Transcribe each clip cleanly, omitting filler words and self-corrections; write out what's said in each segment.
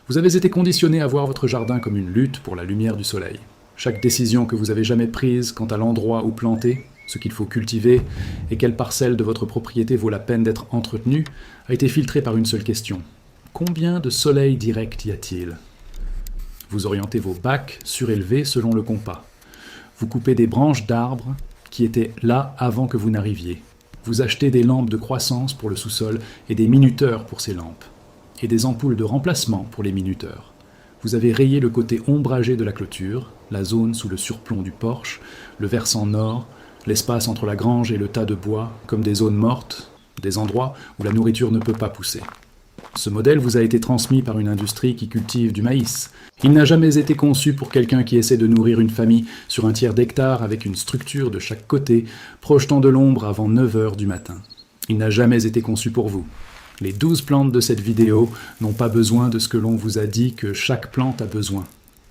Vous avez été conditionné à voir votre jardin comme une lutte pour la lumière du soleil. Chaque décision que vous avez jamais prise quant à l'endroit où planter, ce qu'il faut cultiver et quelle parcelle de votre propriété vaut la peine d'être entretenue a été filtrée par une seule question. Combien de soleil direct y a-t-il ? Vous orientez vos bacs surélevés selon le compas. Vous coupez des branches d'arbres qui étaient là avant que vous n'arriviez. Vous achetez des lampes de croissance pour le sous-sol et des minuteurs pour ces lampes. Et des ampoules de remplacement pour les minuteurs. Vous avez rayé le côté ombragé de la clôture, la zone sous le surplomb du porche, le versant nord, l'espace entre la grange et le tas de bois, comme des zones mortes, des endroits où la nourriture ne peut pas pousser. Ce modèle vous a été transmis par une industrie qui cultive du maïs. Il n'a jamais été conçu pour quelqu'un qui essaie de nourrir une famille sur un tiers d'hectare avec une structure de chaque côté, projetant de l'ombre avant 9 heures du matin. Il n'a jamais été conçu pour vous. Les 12 plantes de cette vidéo n'ont pas besoin de ce que l'on vous a dit que chaque plante a besoin.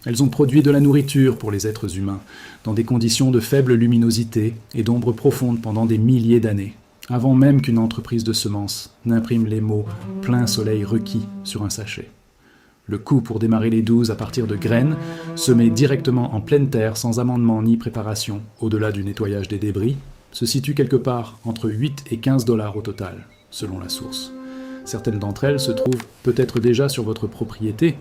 Elles ont produit de la nourriture pour les êtres humains, dans des conditions de faible luminosité et d'ombre profonde pendant des milliers d'années, avant même qu'une entreprise de semences n'imprime les mots « plein soleil requis » sur un sachet. Le coût pour démarrer les 12 à partir de graines, semées directement en pleine terre sans amendement ni préparation, au-delà du nettoyage des débris, se situe quelque part entre 8 et 15 $ au total, selon la source. Certaines d'entre elles se trouvent peut-être déjà sur votre propriété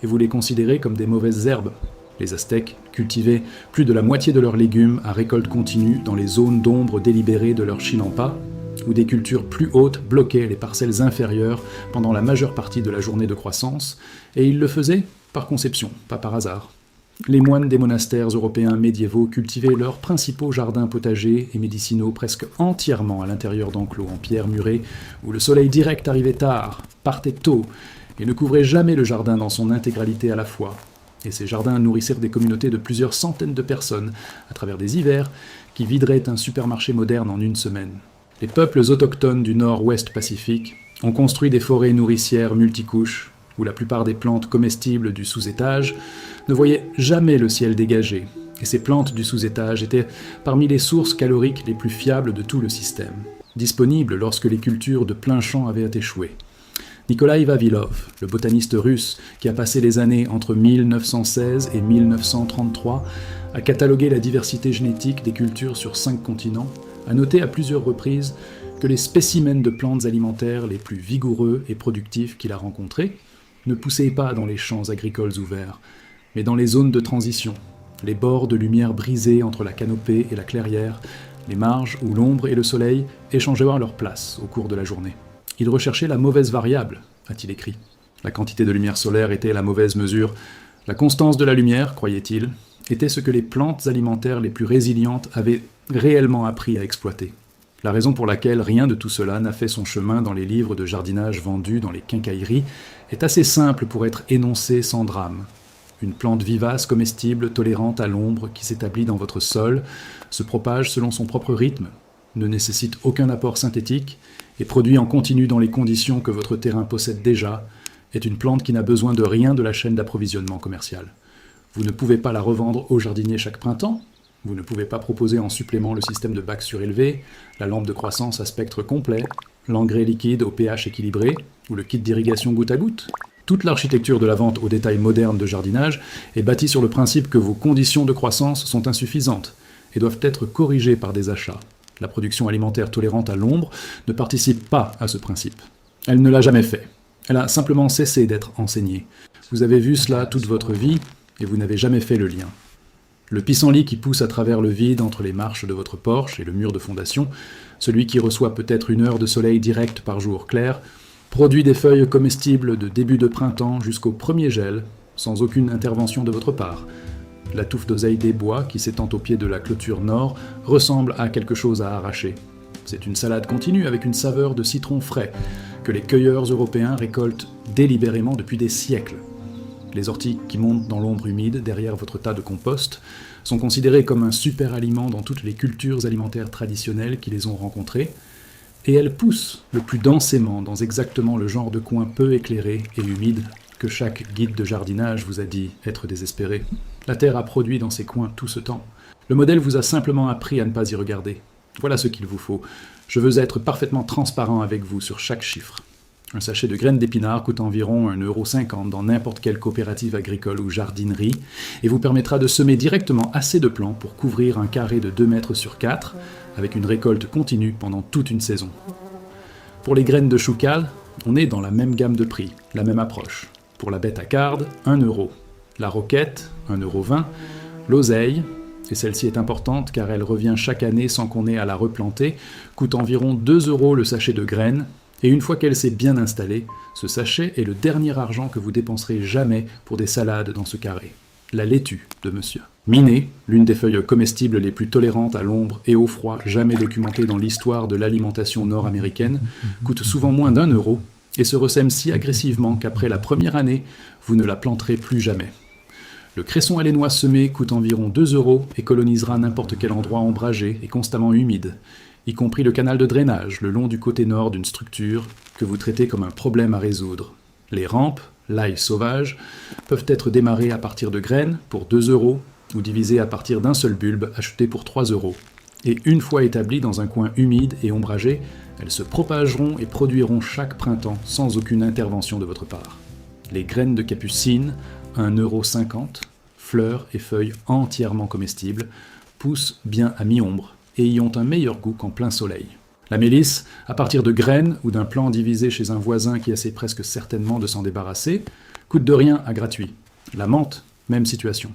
et vous les considérez comme des mauvaises herbes. Les Aztèques cultivaient plus de la moitié de leurs légumes à récolte continue dans les zones d'ombre délibérées de leur chinampa, où des cultures plus hautes bloquaient les parcelles inférieures pendant la majeure partie de la journée de croissance, et ils le faisaient par conception, pas par hasard. Les moines des monastères européens médiévaux cultivaient leurs principaux jardins potagers et médicinaux presque entièrement à l'intérieur d'enclos en pierre murée, où le soleil direct arrivait tard, partait tôt, et ne couvrait jamais le jardin dans son intégralité à la fois. Et ces jardins nourrissèrent des communautés de plusieurs centaines de personnes, à travers des hivers, qui videraient un supermarché moderne en une semaine. Les peuples autochtones du nord-ouest Pacifique ont construit des forêts nourricières multicouches, où la plupart des plantes comestibles du sous-étage ne voyaient jamais le ciel dégagé, et ces plantes du sous-étage étaient parmi les sources caloriques les plus fiables de tout le système, disponibles lorsque les cultures de plein champ avaient échoué. Nikolai Vavilov, le botaniste russe qui a passé les années entre 1916 et 1933 à cataloguer la diversité génétique des cultures sur 5 continents, a noté à plusieurs reprises que les spécimens de plantes alimentaires les plus vigoureux et productifs qu'il a rencontrés ne poussaient pas dans les champs agricoles ouverts, mais dans les zones de transition, les bords de lumière brisés entre la canopée et la clairière, les marges où l'ombre et le soleil échangeaient leur place au cours de la journée. Il recherchait la mauvaise variable, a-t-il écrit. La quantité de lumière solaire était la mauvaise mesure. La constance de la lumière, croyait-il, était ce que les plantes alimentaires les plus résilientes avaient réellement appris à exploiter. La raison pour laquelle rien de tout cela n'a fait son chemin dans les livres de jardinage vendus dans les quincailleries est assez simple pour être énoncée sans drame. Une plante vivace, comestible, tolérante à l'ombre qui s'établit dans votre sol, se propage selon son propre rythme, ne nécessite aucun apport synthétique et produit en continu dans les conditions que votre terrain possède déjà, est une plante qui n'a besoin de rien de la chaîne d'approvisionnement commercial. Vous ne pouvez pas la revendre au jardinier chaque printemps, vous ne pouvez pas proposer en supplément le système de bac surélevé, la lampe de croissance à spectre complet, l'engrais liquide au pH équilibré ou le kit d'irrigation goutte à goutte. Toute l'architecture de la vente au détail moderne de jardinage est bâtie sur le principe que vos conditions de croissance sont insuffisantes et doivent être corrigées par des achats. La production alimentaire tolérante à l'ombre ne participe pas à ce principe. Elle ne l'a jamais fait. Elle a simplement cessé d'être enseignée. Vous avez vu cela toute votre vie et vous n'avez jamais fait le lien. Le pissenlit qui pousse à travers le vide entre les marches de votre porche et le mur de fondation, celui qui reçoit peut-être 1 heure de soleil direct par jour clair, produit des feuilles comestibles de début de printemps jusqu'au premier gel, sans aucune intervention de votre part. La touffe d'oseille des bois qui s'étend au pied de la clôture nord ressemble à quelque chose à arracher. C'est une salade continue avec une saveur de citron frais que les cueilleurs européens récoltent délibérément depuis des siècles. Les orties qui montent dans l'ombre humide derrière votre tas de compost sont considérées comme un super aliment dans toutes les cultures alimentaires traditionnelles qui les ont rencontrées, et elles poussent le plus densément dans exactement le genre de coin peu éclairé et humide que chaque guide de jardinage vous a dit être désespéré. La terre a produit dans ces coins tout ce temps. Le modèle vous a simplement appris à ne pas y regarder. Voilà ce qu'il vous faut. Je veux être parfaitement transparent avec vous sur chaque chiffre. Un sachet de graines d'épinards coûte environ 1,50 € dans n'importe quelle coopérative agricole ou jardinerie et vous permettra de semer directement assez de plants pour couvrir un carré de 2 mètres sur 4 avec une récolte continue pendant toute une saison. Pour les graines de choucal, on est dans la même gamme de prix, la même approche. Pour la bête à carde, 1 €. La roquette, 1,20 €. L'oseille, et celle-ci est importante car elle revient chaque année sans qu'on ait à la replanter, coûte environ 2 € le sachet de graines, et une fois qu'elle s'est bien installée, ce sachet est le dernier argent que vous dépenserez jamais pour des salades dans ce carré. La laitue de monsieur. Miné, l'une des feuilles comestibles les plus tolérantes à l'ombre et au froid jamais documentées dans l'histoire de l'alimentation nord-américaine, coûte souvent moins d'1 € et se ressème si agressivement qu'après la première année, vous ne la planterez plus jamais. Le cresson halénois semé coûte environ 2 € et colonisera n'importe quel endroit ombragé et constamment humide, y compris le canal de drainage le long du côté nord d'une structure que vous traitez comme un problème à résoudre. Les rampes, l'ail sauvage, peuvent être démarrées à partir de graines pour 2 € ou divisées à partir d'un seul bulbe acheté pour 3 €. Et une fois établies dans un coin humide et ombragé, elles se propageront et produiront chaque printemps sans aucune intervention de votre part. Les graines de capucine, 1,50 €, fleurs et feuilles entièrement comestibles, poussent bien à mi-ombre et y ont un meilleur goût qu'en plein soleil. La mélisse, à partir de graines ou d'un plant divisé chez un voisin qui essaie presque certainement de s'en débarrasser, coûte de rien à gratuit. La menthe, même situation.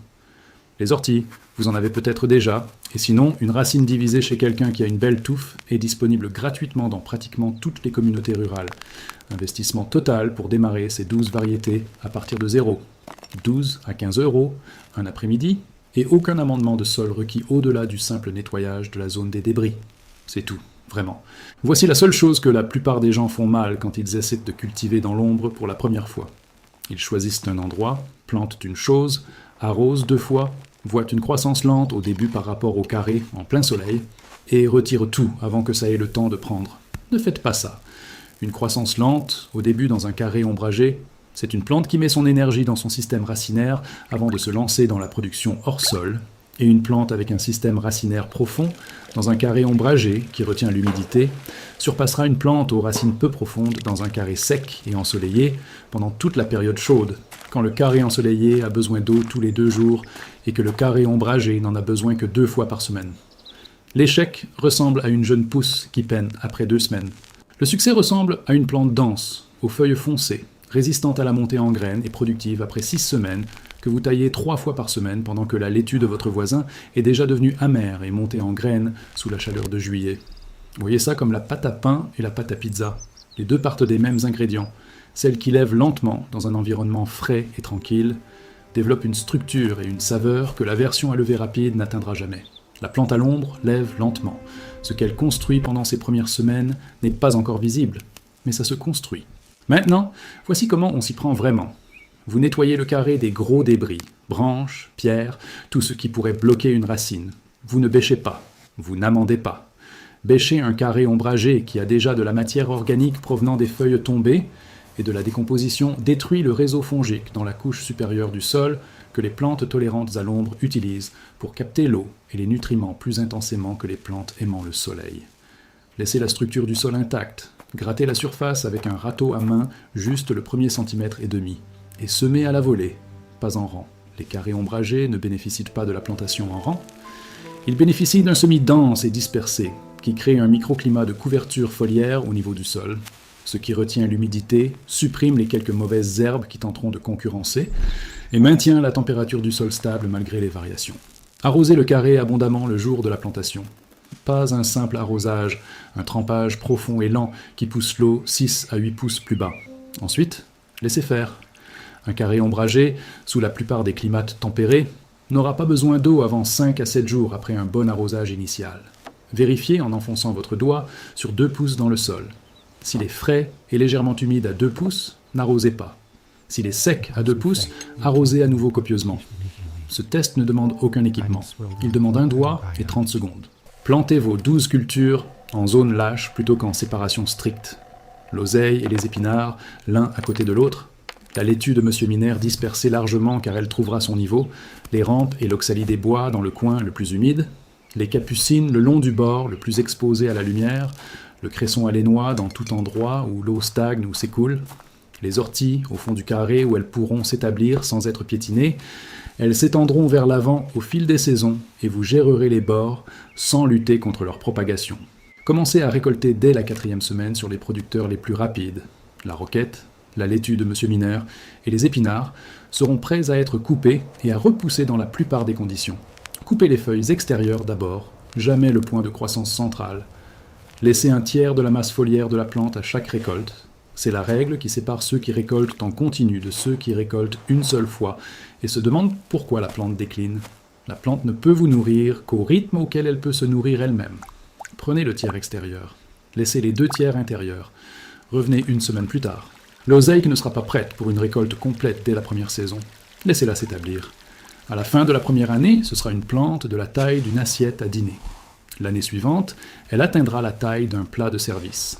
Les orties, vous en avez peut-être déjà, et sinon, une racine divisée chez quelqu'un qui a une belle touffe est disponible gratuitement dans pratiquement toutes les communautés rurales. Investissement total pour démarrer ces 12 variétés à partir de 0. 12 à 15 €, un après-midi, et aucun amendement de sol requis au-delà du simple nettoyage de la zone des débris. C'est tout, vraiment. Voici la seule chose que la plupart des gens font mal quand ils essaient de cultiver dans l'ombre pour la première fois. Ils choisissent un endroit, plantent une chose, arrosent 2 fois, voient une croissance lente au début par rapport au carré en plein soleil, et retirent tout avant que ça ait le temps de prendre. Ne faites pas ça. Une croissance lente, au début dans un carré ombragé, c'est une plante qui met son énergie dans son système racinaire avant de se lancer dans la production hors sol, et une plante avec un système racinaire profond, dans un carré ombragé qui retient l'humidité, surpassera une plante aux racines peu profondes dans un carré sec et ensoleillé pendant toute la période chaude, quand le carré ensoleillé a besoin d'eau tous les 2 jours et que le carré ombragé n'en a besoin que 2 fois par semaine. L'échec ressemble à une jeune pousse qui peine après 2 semaines. Le succès ressemble à une plante dense, aux feuilles foncées, résistante à la montée en graines et productive après 6 semaines, que vous taillez 3 fois par semaine pendant que la laitue de votre voisin est déjà devenue amère et montée en graines sous la chaleur de juillet. Voyez ça comme la pâte à pain et la pâte à pizza. Les deux partent des mêmes ingrédients. Celle qui lève lentement dans un environnement frais et tranquille développe une structure et une saveur que la version à lever rapide n'atteindra jamais. La plante à l'ombre lève lentement. Ce qu'elle construit pendant ses premières semaines n'est pas encore visible, mais ça se construit. Maintenant, voici comment on s'y prend vraiment. Vous nettoyez le carré des gros débris, branches, pierres, tout ce qui pourrait bloquer une racine. Vous ne bêchez pas, vous n'amendez pas. Bêchez un carré ombragé qui a déjà de la matière organique provenant des feuilles tombées et de la décomposition détruit le réseau fongique dans la couche supérieure du sol que les plantes tolérantes à l'ombre utilisent pour capter l'eau et les nutriments plus intensément que les plantes aimant le soleil. Laissez la structure du sol intacte. Grattez la surface avec un râteau à main, juste le 1,5 cm, et semez à la volée, pas en rang. Les carrés ombragés ne bénéficient pas de la plantation en rang. Ils bénéficient d'un semis dense et dispersé, qui crée un microclimat de couverture foliaire au niveau du sol, ce qui retient l'humidité, supprime les quelques mauvaises herbes qui tenteront de concurrencer, et maintient la température du sol stable malgré les variations. Arrosez le carré abondamment le jour de la plantation. Pas un simple arrosage, un trempage profond et lent qui pousse l'eau 6 à 8 pouces plus bas. Ensuite, laissez faire. Un carré ombragé, sous la plupart des climats tempérés, n'aura pas besoin d'eau avant 5 à 7 jours après un bon arrosage initial. Vérifiez en enfonçant votre doigt sur 2 pouces dans le sol. S'il est frais et légèrement humide à 2 pouces, n'arrosez pas. S'il est sec à 2 pouces, arrosez à nouveau copieusement. Ce test ne demande aucun équipement. Il demande un doigt et 30 secondes. Plantez vos 12 cultures en zone lâche plutôt qu'en séparation stricte. L'oseille et les épinards, l'un à côté de l'autre. La laitue de Monsieur Minaire dispersée largement car elle trouvera son niveau. Les rampes et l'oxalie des bois dans le coin le plus humide. Les capucines le long du bord le plus exposé à la lumière. le cresson halénois dans tout endroit où l'eau stagne ou s'écoule, les orties au fond du carré où elles pourront s'établir sans être piétinées. Elles s'étendront vers l'avant au fil des saisons et vous gérerez les bords sans lutter contre leur propagation. Commencez à récolter dès la 4e semaine sur les producteurs les plus rapides. La roquette, la laitue de Monsieur Mineur et les épinards seront prêts à être coupés et à repousser dans la plupart des conditions. Coupez les feuilles extérieures d'abord, jamais le point de croissance central. Laissez un tiers de la masse foliaire de la plante à chaque récolte. C'est la règle qui sépare ceux qui récoltent en continu de ceux qui récoltent une seule fois et se demandent pourquoi la plante décline. La plante ne peut vous nourrir qu'au rythme auquel elle peut se nourrir elle-même. Prenez le tiers extérieur. Laissez les 2 tiers intérieurs. Revenez une semaine plus tard. L'oseille ne sera pas prête pour une récolte complète dès la première saison. Laissez-la s'établir. À la fin de la première année, ce sera une plante de la taille d'une assiette à dîner. L'année suivante, elle atteindra la taille d'un plat de service.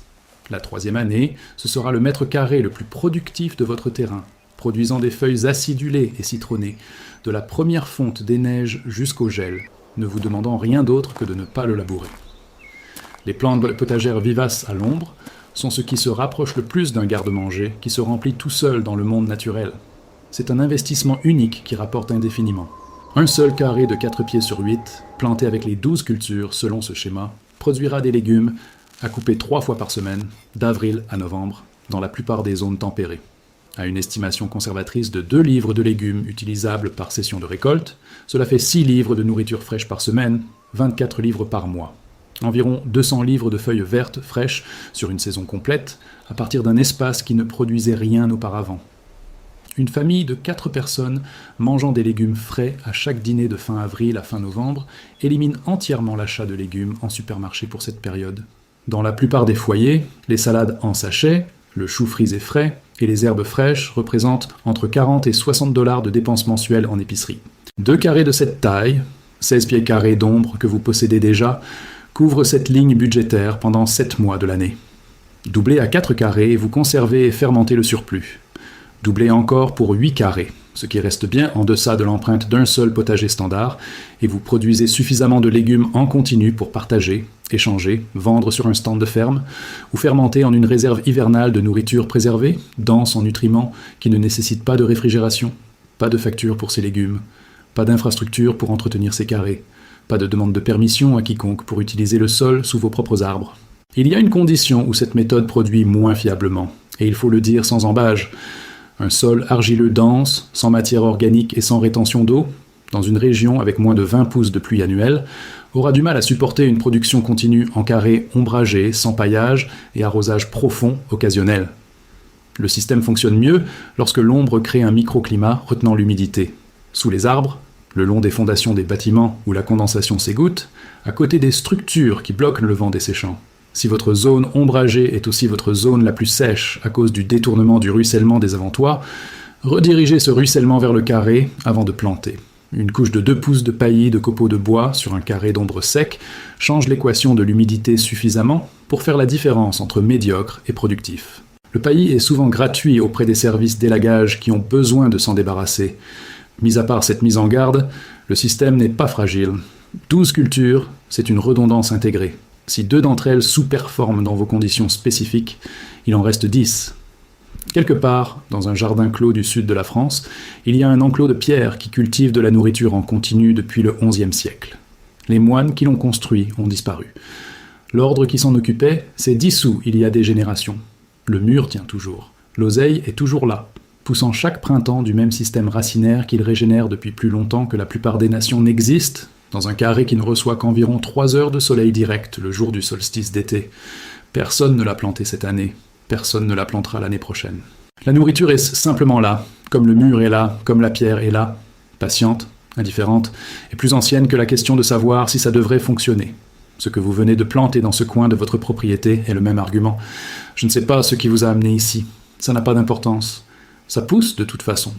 La 3e année, ce sera le mètre carré le plus productif de votre terrain, produisant des feuilles acidulées et citronnées, de la première fonte des neiges jusqu'au gel, ne vous demandant rien d'autre que de ne pas le labourer. Les plantes potagères vivaces à l'ombre sont ce qui se rapproche le plus d'un garde-manger qui se remplit tout seul dans le monde naturel. C'est un investissement unique qui rapporte indéfiniment. Un seul carré de 4 pieds sur 8, planté avec les 12 cultures selon ce schéma, produira des légumes à couper 3 fois par semaine, d'avril à novembre, dans la plupart des zones tempérées. À une estimation conservatrice de 2 livres de légumes utilisables par session de récolte, cela fait 6 livres de nourriture fraîche par semaine, 24 livres par mois. Environ 200 livres de feuilles vertes fraîches sur une saison complète, à partir d'un espace qui ne produisait rien auparavant. Une famille de 4 personnes mangeant des légumes frais à chaque dîner de fin avril à fin novembre élimine entièrement l'achat de légumes en supermarché pour cette période. Dans la plupart des foyers, les salades en sachet, le chou frisé frais et les herbes fraîches représentent entre 40 et 60 $ de dépenses mensuelles en épicerie. 2 carrés de cette taille, 16 pieds carrés d'ombre que vous possédez déjà, couvrent cette ligne budgétaire pendant 7 mois de l'année. Doublez à 4 carrés et vous conservez et fermentez le surplus. Doublez encore pour 8 carrés, ce qui reste bien en deçà de l'empreinte d'un seul potager standard, et vous produisez suffisamment de légumes en continu pour partager, échanger, vendre sur un stand de ferme, ou fermenter en une réserve hivernale de nourriture préservée, dense en nutriments, qui ne nécessite pas de réfrigération, pas de facture pour ces légumes, pas d'infrastructure pour entretenir ces carrés, pas de demande de permission à quiconque pour utiliser le sol sous vos propres arbres. Il y a une condition où cette méthode produit moins fiablement, et il faut le dire sans embâge. Un sol argileux dense, sans matière organique et sans rétention d'eau, dans une région avec moins de 20 pouces de pluie annuelle, aura du mal à supporter une production continue en carré ombragé, sans paillage et arrosage profond occasionnel. Le système fonctionne mieux lorsque l'ombre crée un microclimat retenant l'humidité. Sous les arbres, le long des fondations des bâtiments où la condensation s'égoutte, à côté des structures qui bloquent le vent desséchant. Si votre zone ombragée est aussi votre zone la plus sèche à cause du détournement du ruissellement des avant-toits, redirigez ce ruissellement vers le carré avant de planter. Une couche de 2 pouces de paillis de copeaux de bois sur un carré d'ombre sec change l'équation de l'humidité suffisamment pour faire la différence entre médiocre et productif. Le paillis est souvent gratuit auprès des services d'élagage qui ont besoin de s'en débarrasser. Mis à part cette mise en garde, le système n'est pas fragile. 12 cultures, c'est une redondance intégrée. Si 2 d'entre elles sous-performent dans vos conditions spécifiques, il en reste 10. Quelque part, dans un jardin clos du sud de la France, il y a un enclos de pierre qui cultive de la nourriture en continu depuis le XIe siècle. Les moines qui l'ont construit ont disparu. L'ordre qui s'en occupait s'est dissous il y a des générations. Le mur tient toujours. L'oseille est toujours là, poussant chaque printemps du même système racinaire qu'il régénère depuis plus longtemps que la plupart des nations n'existent, dans un carré qui ne reçoit qu'environ 3 heures de soleil direct le jour du solstice d'été. Personne ne l'a planté cette année, personne ne la plantera l'année prochaine. La nourriture est simplement là, comme le mur est là, comme la pierre est là, patiente, indifférente, et plus ancienne que la question de savoir si ça devrait fonctionner. Ce que vous venez de planter dans ce coin de votre propriété est le même argument. Je ne sais pas ce qui vous a amené ici, ça n'a pas d'importance. Ça pousse de toute façon.